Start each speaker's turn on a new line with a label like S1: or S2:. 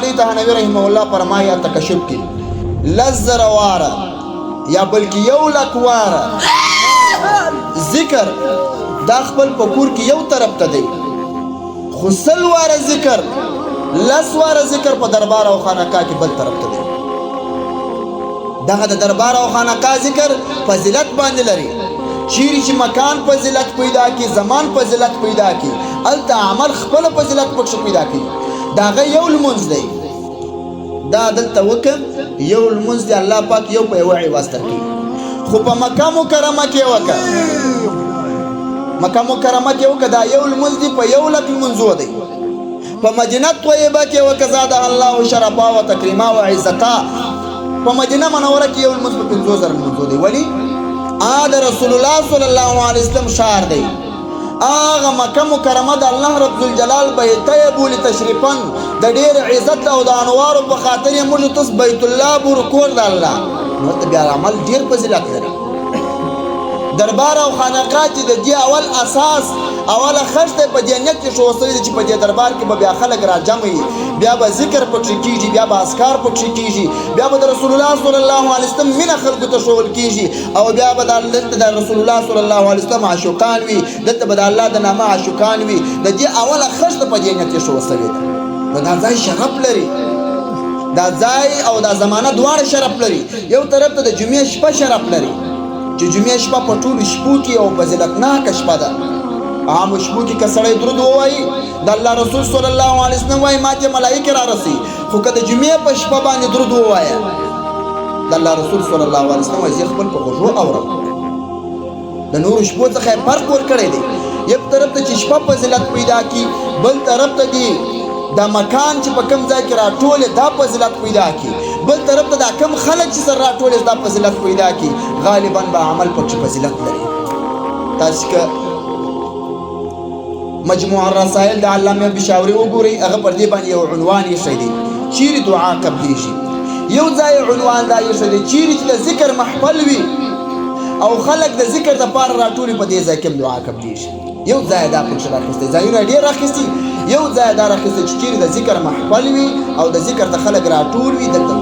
S1: علي تهنوي رحمه الله فرمایي تکشف کې لزر واره یا بلکې یو لک واره ذکر دا خپل په کور کې یو طرف ته دی خو سل واره ذکر لس واره ذکر په دربار او خانقاه کې بل طرف ته دی دغه د دربار او خانقاه ذکر فضیلت باندې لري چیرې چې مکان فضیلت پیدا کی زمان فضیلت پیدا کی الته عمل خپل فضیلت پکښ پیدا کی داغه یو لمونځ دی دا دلته وکړه یو لمونځ دی الله پاک یو په یو عوض درکړي خو په مکه مکرمه کې وکړه مکه مکرمه کې وکړه دا یو لمونځ دی په یو لک لمونځو دی په مدینه طیبه کې وکړه زاده الله شرفا و تکریما و عزتا په مدینه منوره کې یو لمونځ په 50,000 لمونځو دی ولی د رسول الله صلی الله علیه وسلم شعر دی آغا مکه مکرمه د الله رب الجلال بیته بولی تشریفا د ډیر عزت او د انوارو په خاطر یې موږ تاسو بیت الله بور کور د الله نو ته بیا عمل ډیر فضیلت لري دربار او خانقاه چې د دې اول اساس اوله خشته په دې نیت کې شو وسوي چې په دې دربار کې به بیا خلک را جمع بیا به ذکر پکې کیږي بیا به اذکار پکې کیږي بیا به د رسول الله صلی الله علیه وسلم مینه خلکو ته شول کیږي او بیا به د رسول الله صلی الله علیه وسلم عاشقان وي دته به د الله د نامه عاشقان وي د دې اوله خشته په دې نیت کې شو وسوي دا ځای شرف لري دا ځای او دا زمانہ دواړه شرف لري یو طرف ته د جمعې شپه شرف لري چې جمعې شپه په ټولو شپو کې او فضیلتناکه شپه ده عام شپو کې که سړی درود ووایي د الله رسول صلی الله علیه وسلم وایي ما ته ملایکې رارسي خو که د جمعې په شپه باندې درود ووایه د الله رسول صلی الله علیه وسلم وایي زه خپل په غوږو اورم د نورو شپو څخه یې فرق ورکړی دی یو طرف ته چې شپه فضیلت پیدا کړي بل طرف ته دي دا مکان چې په کوم ځای کې راټولې دا فضیلت پیدا کړي بل طرف ته دا کم خلک چې سره راټولې دا فضیلت پیدا کړي غالبا به عمل پکې فضیلت لري تاسو که مجموع الرسائل د علامه بشاوري وګورئ هغه پر دې باندې یو عنوان یې شوی دی چیرې دعا قبلې شي یو ځای عنوان دا یې شوی دی چیرې چې د ذکر محفل وي او خلک د ذکر دپاره راټولې په دې ځای کې دعا قبلې شي یو ځای دا پکښې راخیستی ځایونه ډېر راخیستي یو ځای دا راخیستی چې چیرې د ذکر محفل وي او د ذکر د خلک راټول وي دلته